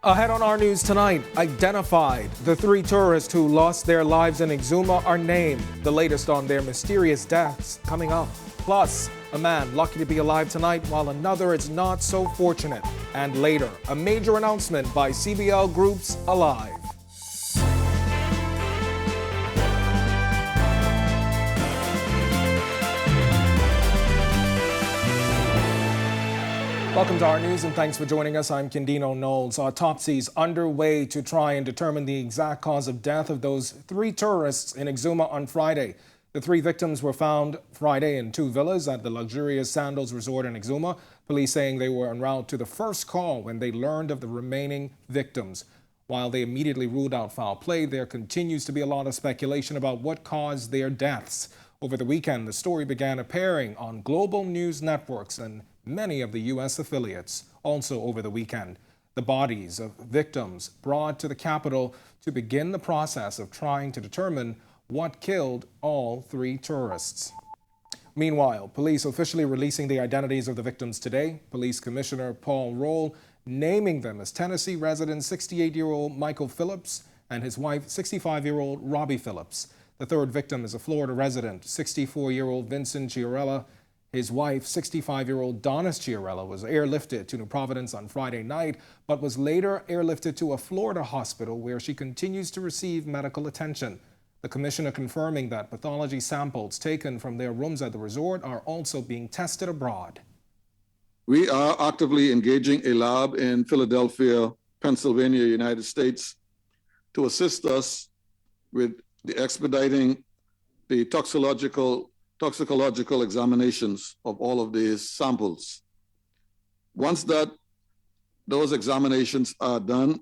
Ahead on our news tonight, identified. The 3 tourists who lost their lives in Exuma are named. The latest on their mysterious deaths coming up. Plus, a man lucky to be alive tonight while another is not so fortunate. And later, a major announcement by CBL Group's Alive. Welcome to our news and thanks for joining us. I'm Kendino Knowles. Autopsies underway to try and determine the exact cause of death of those 3 tourists in Exuma on Friday. The 3 victims were found Friday in 2 villas at the luxurious Sandals Resort in Exuma. Police saying they were en route to the first call when they learned of the remaining victims. While they immediately ruled out foul play, there continues to be a lot of speculation about what caused their deaths. Over the weekend, the story began appearing on global news networks and many of the U.S. affiliates. Also over the weekend, the bodies of victims brought to the Capitol to begin the process of trying to determine what killed all 3 tourists. Meanwhile, police officially releasing the identities of the victims today. Police Commissioner Paul Roll naming them as Tennessee resident 68-year-old Michael Phillips and his wife 65-year-old Robbie Phillips. The 3rd victim is a Florida resident, 64-year-old Vincent Chiarella. His wife, 65-year-old Donis Chiarella, was airlifted to New Providence on Friday night, but was later airlifted to a Florida hospital where she continues to receive medical attention. The commissioner confirming that pathology samples taken from their rooms at the resort are also being tested abroad. We are actively engaging a lab in Philadelphia, Pennsylvania, United States, to assist us with the expediting the toxicological examinations of all of these samples. Once those examinations are done,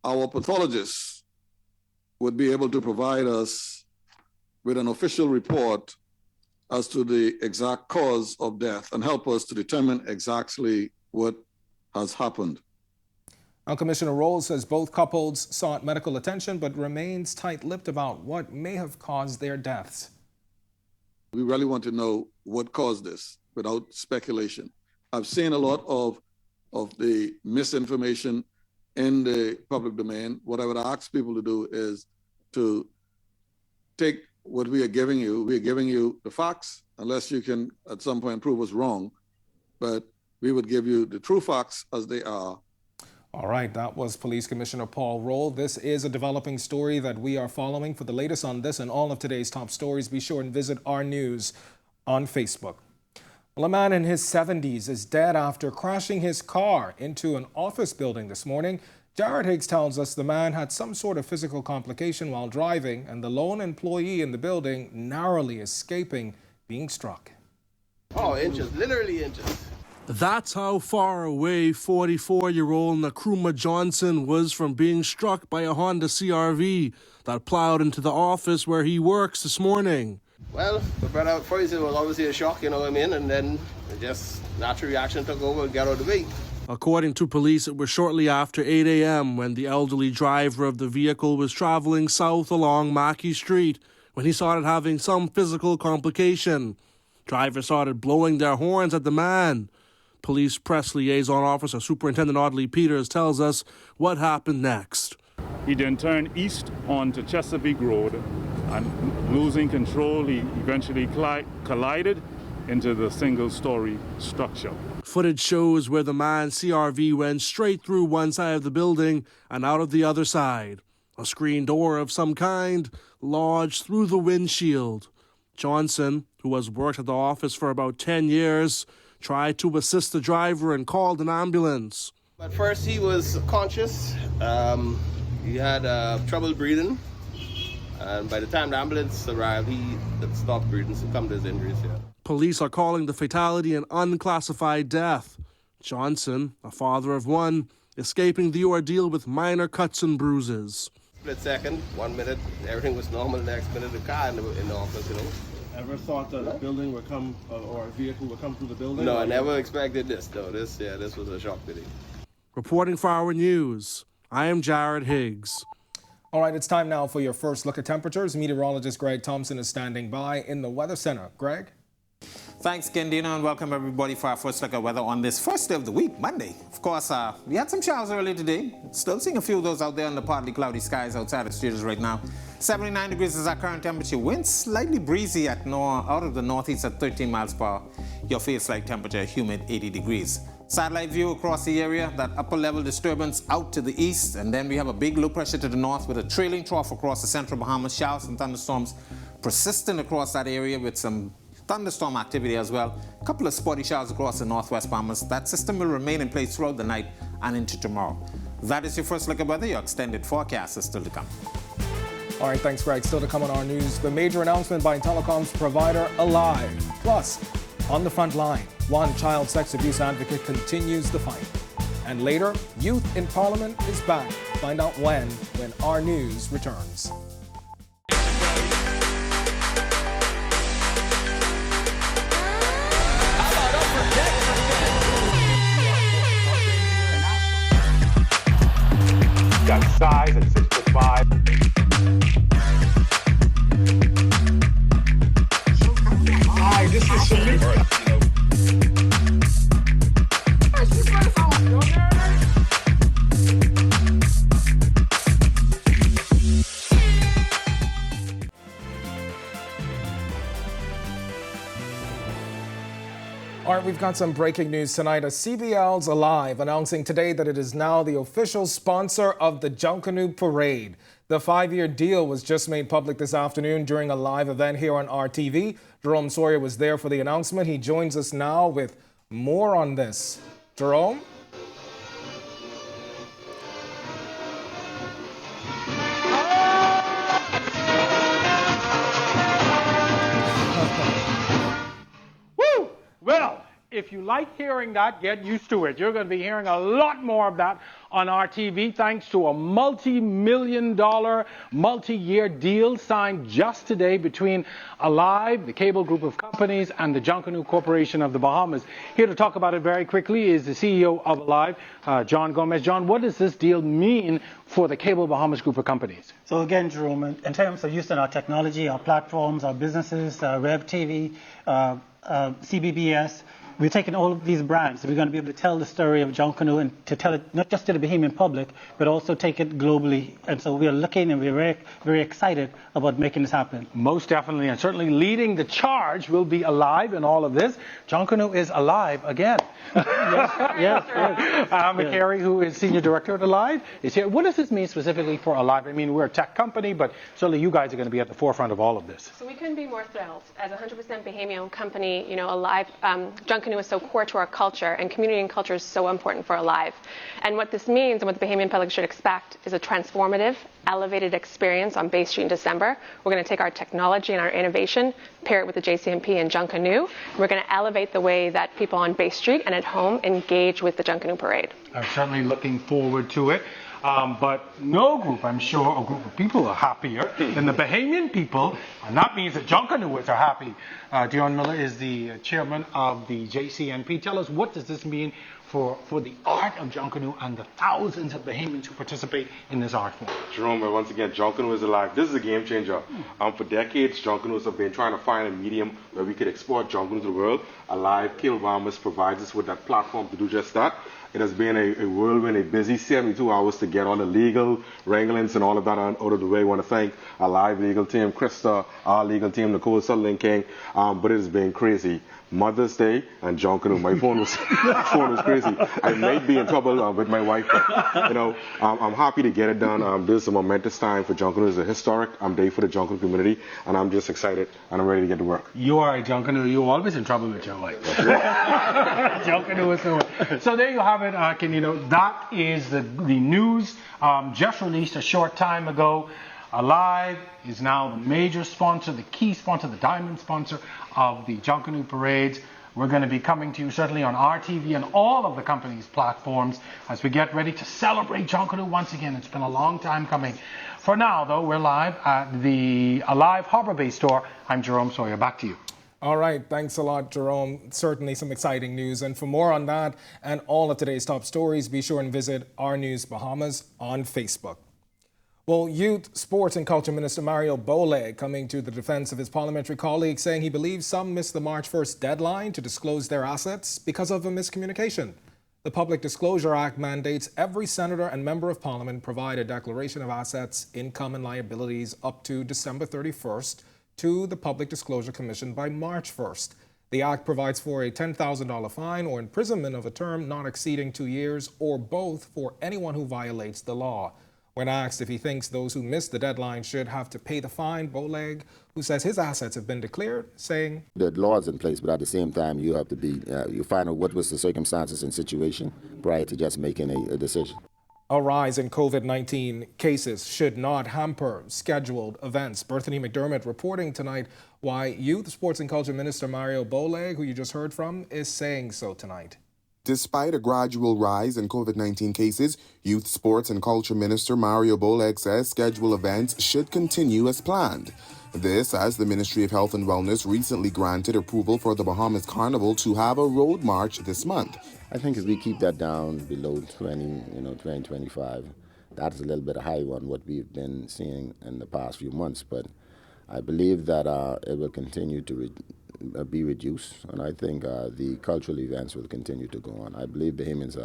our pathologists would be able to provide us with an official report as to the exact cause of death and help us to determine exactly what has happened. Now, Commissioner Rolls says both couples sought medical attention but remains tight-lipped about what may have caused their deaths. We really want to know what caused this without speculation. I've seen a lot of the misinformation in the public domain. What I would ask people to do is to take what we are giving you. We are giving you the facts, unless you can at some point prove us wrong, but we would give you the true facts as they are. All right, that was Police Commissioner Paul Roll. This is a developing story that we are following. For the latest on this and all of today's top stories, be sure and visit our news on Facebook. Well, a man in his 70s is dead after crashing his car into an office building this morning. Jared Higgs tells us the man had some sort of physical complication while driving, and the lone employee in the building narrowly escaping being struck. Oh, inches, literally inches. That's how far away 44-year-old Nkrumah Johnson was from being struck by a Honda CR-V that plowed into the office where he works this morning. Well, the brother first it was obviously a shock, you know what I mean, and then just natural reaction took over and got out of the way. According to police, it was shortly after 8 a.m. when the elderly driver of the vehicle was traveling south along Mackey Street when he started having some physical complication. Drivers started blowing their horns at the man. Police press liaison officer Superintendent Audley Peters tells us what happened next. He then turned east onto Chesapeake Road, and losing control, he eventually collided into the single-story structure. Footage shows where the man's CR-V went straight through one side of the building and out of the other side. A screen door of some kind lodged through the windshield. Johnson, who has worked at the office for about 10 years, tried to assist the driver and called an ambulance. At first he was conscious. He had trouble breathing. And by the time the ambulance arrived, he had stopped breathing, succumbed to his injuries. Yeah. Police are calling the fatality an unclassified death. Johnson, a father of 1, escaping the ordeal with minor cuts and bruises. Split second, 1 minute, everything was normal. The next minute, the car in the office, you know. Ever thought that a building would come, or a vehicle would come through the building? No, I never expected this, though. This was a shock to me. Reporting for our news, I am Jared Higgs. All right, it's time now for your first look at temperatures. Meteorologist Greg Thompson is standing by in the Weather Center. Greg? Thanks, Kendina, and welcome everybody for our first look at weather on this first day of the week, Monday. Of course, we had some showers earlier today. Still seeing a few of those out there in the partly cloudy skies outside the studios right now. 79 degrees is our current temperature. Wind slightly breezy out of the northeast at 13 miles per hour. Your face-like temperature, humid 80 degrees. Satellite view across the area, that upper level disturbance out to the east, and then we have a big low pressure to the north with a trailing trough across the central Bahamas. Showers and thunderstorms persistent across that area with some thunderstorm activity as well. A couple of spotty showers across the northwest Bahamas. That system will remain in place throughout the night and into tomorrow. That is your first look at weather. Your extended forecast is still to come. All right, thanks, Greg. Still to come on our news, the major announcement by telecoms provider Alive. Plus, on the front line, one child sex abuse advocate continues the fight. And later, Youth in Parliament is back. Find out when our news returns. Got size at 6'5". Hi, this is Shamik. All right, we've got some breaking news tonight. CBL's Alive announcing today that it is now the official sponsor of the Junkanoo Parade. The 5-year deal was just made public this afternoon during a live event here on RTV. Jerome Sawyer was there for the announcement. He joins us now with more on this. Jerome? Woo! Well, if you like hearing that, get used to it. You're going to be hearing a lot more of that on RTV thanks to a multi-million-dollar, multi-year deal signed just today between Alive, the cable group of companies, and the Junkanoo Corporation of the Bahamas. Here to talk about it very quickly is the CEO of Alive, John Gomez. John, what does this deal mean for the Cable Bahamas group of companies? So again, Jerome, in terms of using our technology, our platforms, our businesses, Rev TV, CBBS, we're taking all of these brands. We're going to be able to tell the story of Junkanoo and to tell it not just to the Bahamian public, but also take it globally. And so we are looking and we're very, very excited about making this happen. Most definitely, and certainly leading the charge will be Alive in all of this. Junkanoo is alive again. Yes. McCary, who is Senior Director at Alive, is here. What does this mean specifically for Alive? I mean, we're a tech company, but certainly you guys are going to be at the forefront of all of this. So we couldn't be more thrilled. As a 100% Bahamian-owned company, you know, Alive, Junkanoo is so core to our culture, and community and culture is so important for Alive. And what this means, and what the Bahamian public should expect, is a transformative, elevated experience on Bay Street in December. We're going to take our technology and our innovation, pair it with the JCMP and Junkanoo. We're going to elevate the way that people on Bay Street and at home engage with the Junkanoo Parade. I'm certainly looking forward to it. But no group, I'm sure, a group of people are happier than the Bahamian people, and that means that Junkanooers are happy. Dion Miller is the chairman of the JCNP. Tell us, what does this mean for the art of Junkanoo and the thousands of Bahamians who participate in this art form? Jerome, once again, Junkanoo is alive. This is a game changer. For decades, Junkanoos have been trying to find a medium where we could export Junkanoo to the world. Alive, Cable Bahamas provides us with that platform to do just that. It has been a whirlwind, a busy 72 hours to get all the legal wranglings and all of that out of the way. I want to thank our live legal team, Krista, our legal team, Nicole Sutherland King. But it has been crazy. Mother's Day and Junkanoo. My phone was crazy. I might be in trouble with my wife, but you know, I'm happy to get it done. This is a momentous time for Junkanoo. It's a historic day for the Junkanoo community, and I'm just excited and I'm ready to get to work. You are a Junkanoo. You're always in trouble with your wife. Junkanoo is the way. So there you have it, Canino. That is the news just released a short time ago. Alive is now the major sponsor, the key sponsor, the diamond sponsor of the Junkanoo Parades. We're going to be coming to you certainly on RTV and all of the company's platforms as we get ready to celebrate Junkanoo once again. It's been a long time coming. For now, though, we're live at the Alive Harbor Bay store. I'm Jerome Sawyer. Back to you. All right, thanks a lot, Jerome. Certainly some exciting news. And for more on that and all of today's top stories, be sure and visit Our News Bahamas on Facebook. Well, Youth, Sports and Culture Minister Mario Bowleg coming to the defense of his parliamentary colleagues, saying he believes some missed the March 1st deadline to disclose their assets because of a miscommunication. The Public Disclosure Act mandates every senator and member of parliament provide a declaration of assets, income and liabilities up to December 31st to the Public Disclosure Commission by March 1st. The act provides for a $10,000 fine or imprisonment of a term not exceeding 2 years or both for anyone who violates the law. When asked if he thinks those who missed the deadline should have to pay the fine, Bowleg, who says his assets have been declared, saying, "The law is in place, but at the same time, you have to be, you find out what was the circumstances and situation prior to just making a decision." A rise in COVID-19 cases should not hamper scheduled events. Berthany McDermott reporting tonight why Youth, Sports and Culture Minister Mario Bowleg, who you just heard from, is saying so tonight. Despite a gradual rise in COVID-19 cases, Youth, Sports and Culture Minister Mario Bowleg says scheduled events should continue as planned. This as the Ministry of Health and Wellness recently granted approval for the Bahamas Carnival to have a road march this month. I think if we keep that down below 2025, that's a little bit high on what we've been seeing in the past few months, but I believe that it will continue to be reduced, and I think the cultural events will continue to go on. I believe Bahamians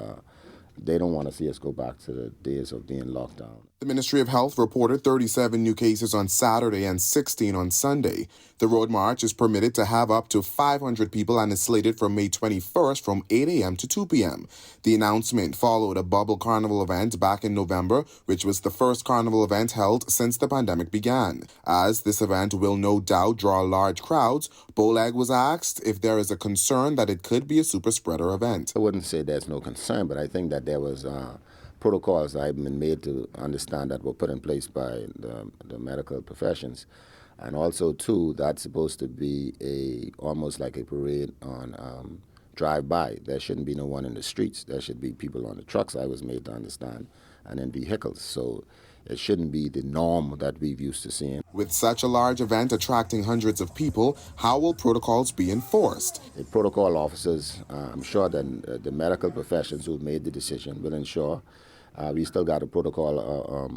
they don't want to see us go back to the days of being locked down. The Ministry of Health reported 37 new cases on Saturday and 16 on Sunday. The road march is permitted to have up to 500 people and is slated for May 21st from 8 a.m. to 2 p.m. The announcement followed a bubble carnival event back in November, which was the first carnival event held since the pandemic began. As this event will no doubt draw large crowds, Bowleg was asked if there is a concern that it could be a super spreader event. I wouldn't say there's no concern, but I think that there was protocols that have been made to understand that were put in place by the medical professions. And also, too, that's supposed to be almost like a parade on drive-by. There shouldn't be no one in the streets. There should be people on the trucks, I was made to understand, and in vehicles. So it shouldn't be the norm that we've used to seeing. With such a large event attracting hundreds of people, how will protocols be enforced? The protocol officers, I'm sure that the medical professions who made the decision will ensure. We still got a protocol,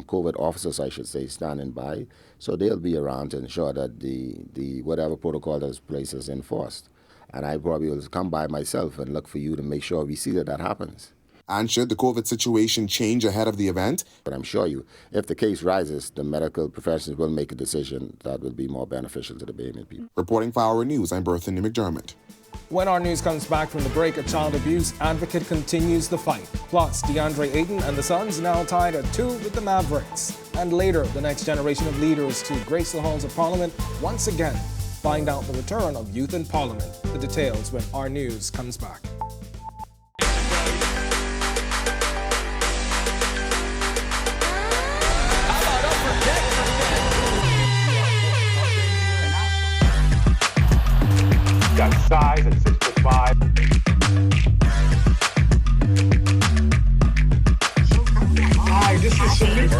COVID officers, I should say, standing by. So they'll be around to ensure that the whatever protocol that is placed is enforced. And I probably will come by myself and look for you to make sure we see that happens. And should the COVID situation change ahead of the event? But I'm sure you, if the case rises, the medical professionals will make a decision that will be more beneficial to the Bahamian people. Reporting for Our News, I'm Berthany McDermott. When our news comes back from the break, a child abuse advocate continues the fight. Plus, DeAndre Ayton and the Suns now tied at 2 with the Mavericks. And later, the next generation of leaders to grace the halls of Parliament once again. Find out the return of youth in Parliament. The details when our news comes back. Got size at 6'5". Hi, this is Shamik.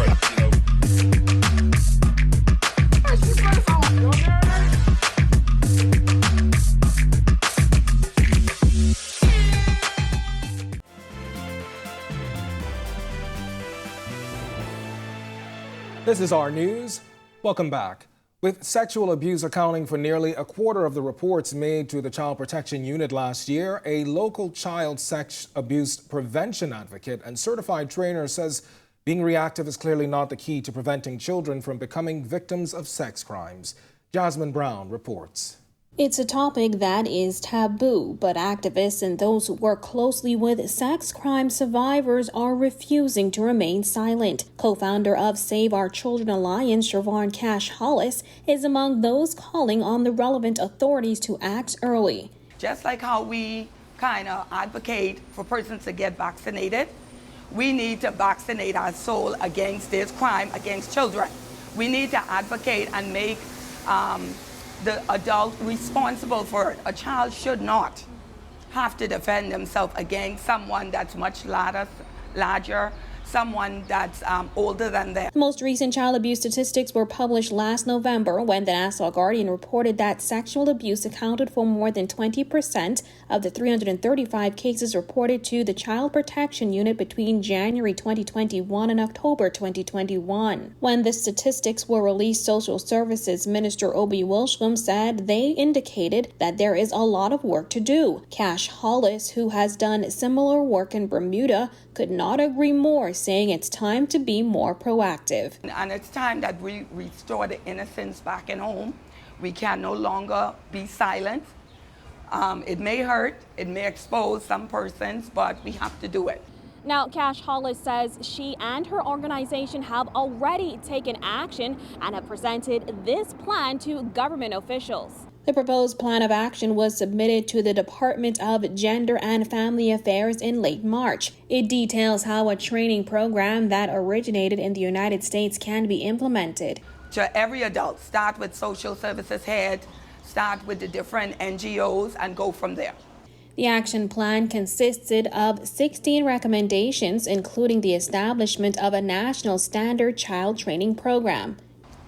This is our news. Welcome back. With sexual abuse accounting for nearly a quarter of the reports made to the Child Protection Unit last year, a local child sex abuse prevention advocate and certified trainer says being reactive is clearly not the key to preventing children from becoming victims of sex crimes. Jasmine Brown reports. It's a topic that is taboo, but activists and those who work closely with sex crime survivors are refusing to remain silent. Co-founder of Save Our Children Alliance, Siobhan Cash Hollis, is among those calling on the relevant authorities to act early. Just like how we kind of advocate for persons to get vaccinated, we need to vaccinate our soul against this crime against children. We need to advocate and make the adult responsible for it. A child should not have to defend themselves against someone that's much larger someone that's older than them. The most recent child abuse statistics were published last November when the Nassau Guardian reported that sexual abuse accounted for more than 20% of the 335 cases reported to the Child Protection Unit between January 2021 and October 2021. When the statistics were released, Social Services Minister Obi Wilsham said they indicated that there is a lot of work to do. Cash Hollis, who has done similar work in Bermuda, could not agree more, saying it's time to be more proactive. And it's time that we restore the innocence back in home. We can no longer be silent. It may hurt, it may expose some persons, but we have to do it. Now, Cash Hollis says she and her organization have already taken action and have presented this plan to government officials. The proposed plan of action was submitted to the Department of Gender and Family Affairs in late March. It details how a training program that originated in the United States can be implemented. To every adult, start with social services head, start with the different NGOs and go from there. The action plan consisted of 16 recommendations, including the establishment of a national standard child training program.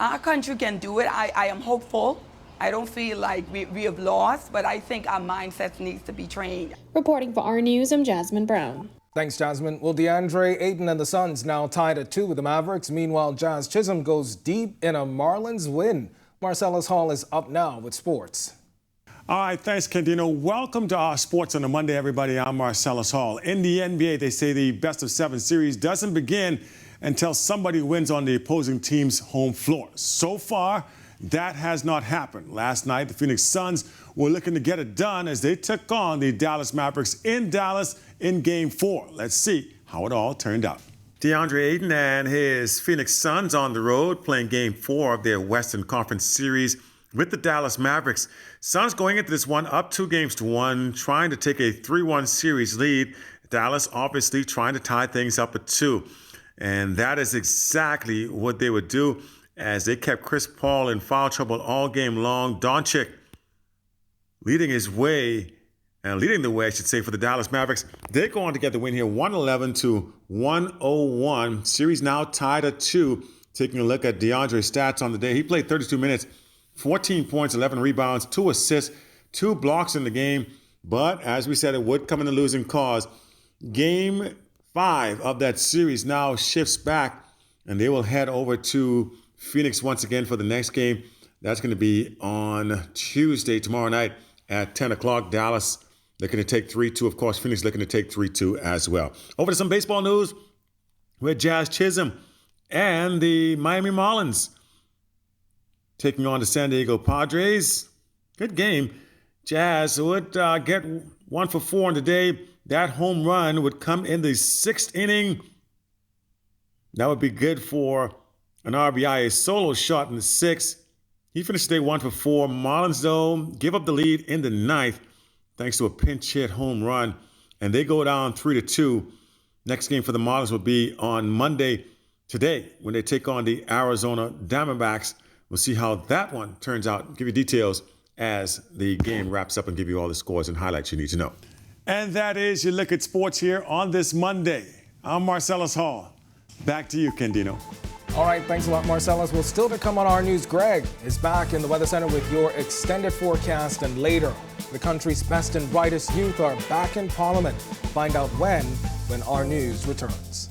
Our country can do it. I am hopeful. I don't feel like we have lost, but I think our mindset needs to be trained. Reporting for our News, I'm Jasmine Brown. Thanks, Jasmine. Well, DeAndre Ayton and the Suns now tied at 2 with the Mavericks. Meanwhile, Jazz Chisholm goes deep in a Marlins win. Marcellus Hall is up now with sports. All right, thanks, Kendino. Welcome to our Sports on a Monday, everybody. I'm Marcellus Hall. In the NBA, they say the best-of-7 series doesn't begin until somebody wins on the opposing team's home floor. So far, that has not happened. Last night, the Phoenix Suns were looking to get it done as they took on the Dallas Mavericks in Dallas in Game 4. Let's see how it all turned out. DeAndre Ayton and his Phoenix Suns on the road playing Game 4 of their Western Conference Series with the Dallas Mavericks. Suns going into this one up 2-1, trying to take a 3-1 series lead. Dallas obviously trying to tie things up at 2. And that is exactly what they would do as they kept Chris Paul in foul trouble all game long. Doncic leading the way, I should say, for the Dallas Mavericks. They go on to get the win here, 111-101. Series now tied at 2. Taking a look at DeAndre's stats on the day. He played 32 minutes, 14 points, 11 rebounds, 2 assists, 2 blocks in the game. But as we said, it would come in the losing cause. Game 5 of that series now shifts back, and they will head over to Phoenix once again for the next game. That's going to be on Tuesday, tomorrow night at 10 o'clock. Dallas looking to take 3-2. Of course, Phoenix looking to take 3-2 as well. Over to some baseball news with Jazz Chisholm and the Miami Marlins taking on the San Diego Padres. Good game. Jazz would get 1 for 4 on the day. That home run would come in the 6th inning. That would be good for an RBI, a solo shot in the 6th. He finished the day 1 for 4. Marlins, though, give up the lead in the 9th thanks to a pinch hit home run. And they go down 3-2. Next game for the Marlins will be on Monday today when they take on the Arizona Diamondbacks. We'll see how that one turns out. Give you details as the game wraps up and give you all the scores and highlights you need to know. And that is your look at sports here on this Monday. I'm Marcellus Hall. Back to you, Kendino. All right, thanks a lot, Marcellus. Well, still to come on our news, Greg is back in the Weather Center with your extended forecast. And later, the country's best and brightest youth are back in Parliament. Find out when our news returns.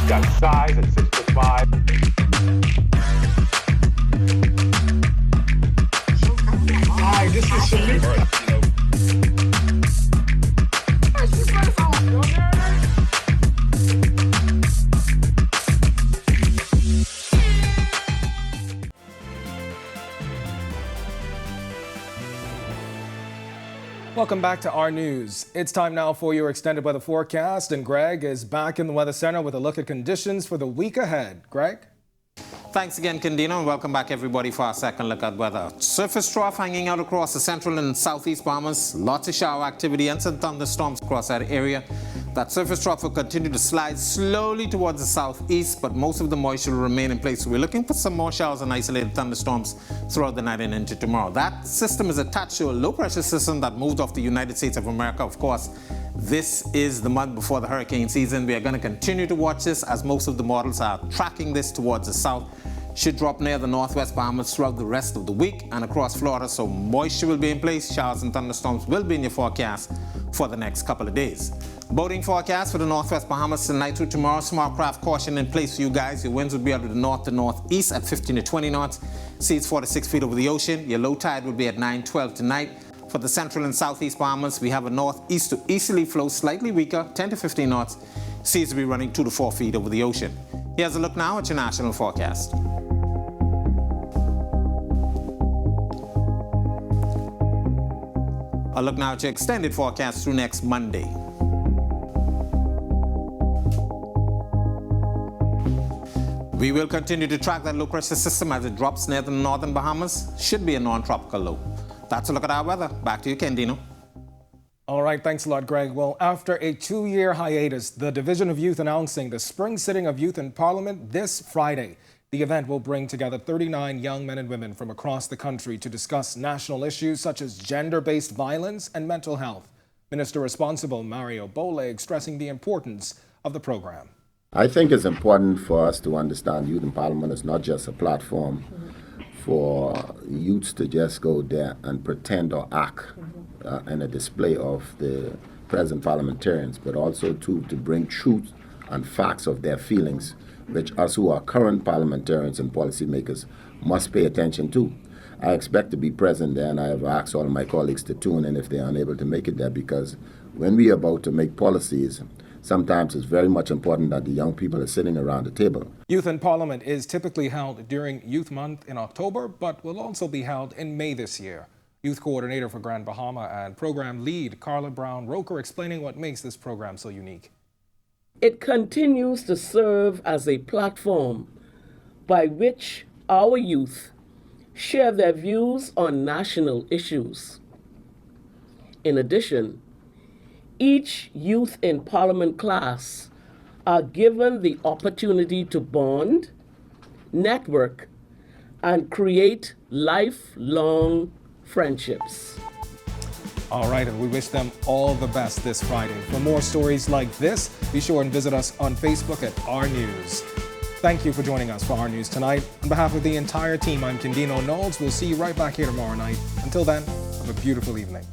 Got size at 6'5". Hi, this is Shamik. Welcome back to our news. It's time now for your extended weather forecast, and Greg is back in the Weather Center with a look at conditions for the week ahead. Greg? Thanks again, Kendino, and welcome back, everybody, for our second look at weather. Surface trough hanging out across the central and southeast Bahamas. Lots of shower activity and some thunderstorms across that area. That surface trough will continue to slide slowly towards the southeast, but most of the moisture will remain in place. So we're looking for some more showers and isolated thunderstorms throughout the night and into tomorrow. That system is attached to a low-pressure system that moved off the United States of America. Of course, this is the month before the hurricane season. We are going to continue to watch this as most of the models are tracking this towards the south. Should drop near the northwest Bahamas throughout the rest of the week and across Florida, so moisture will be in place. Showers and thunderstorms will be in your forecast for the next couple of days. Boating forecast for the northwest Bahamas tonight through tomorrow. Small craft caution in place for you guys. Your winds will be out of the north to northeast at 15 to 20 knots. Seas 4 to 6 feet over the ocean. Your low tide will be at 9:12 tonight. For the central and southeast Bahamas, we have a northeast to easterly flow, slightly weaker, 10 to 15 knots. Seas will be running 2 to 4 feet over the ocean. Here's a look now at your national forecast. A look now at your extended forecast through next Monday. We will continue to track that low pressure system as it drops near the northern Bahamas. Should be a non-tropical low. That's a look at our weather. Back to you, Kendino. All right, thanks a lot, Greg. Well, after a 2-year hiatus, the Division of Youth announcing the spring sitting of Youth in Parliament this Friday. The event will bring together 39 young men and women from across the country to discuss national issues such as gender-based violence and mental health. Minister responsible Mario Boleg stressing the importance of the program. I think it's important for us to understand Youth in Parliament is not just a platform for youths to just go there and pretend or act in a display of the present parliamentarians, but also to bring truth and facts of their feelings, which us who are current parliamentarians and policymakers must pay attention to. I expect to be present there, and I have asked all of my colleagues to tune in if they are unable to make it there, because when we are about to make policies, sometimes it's very much important that the young people are sitting around the table. Youth in Parliament is typically held during Youth Month in October, but will also be held in May this year. Youth Coordinator for Grand Bahama and Program Lead Carla Brown Roker explaining what makes this program so unique. It continues to serve as a platform by which our youth share their views on national issues. In addition, each Youth in Parliament class are given the opportunity to bond, network, and create lifelong friendships. All right, and we wish them all the best this Friday. For more stories like this, be sure and visit us on Facebook at R News. Thank you for joining us for R News tonight. On behalf of the entire team, I'm Kendino Knowles. We'll see you right back here tomorrow night. Until then, have a beautiful evening.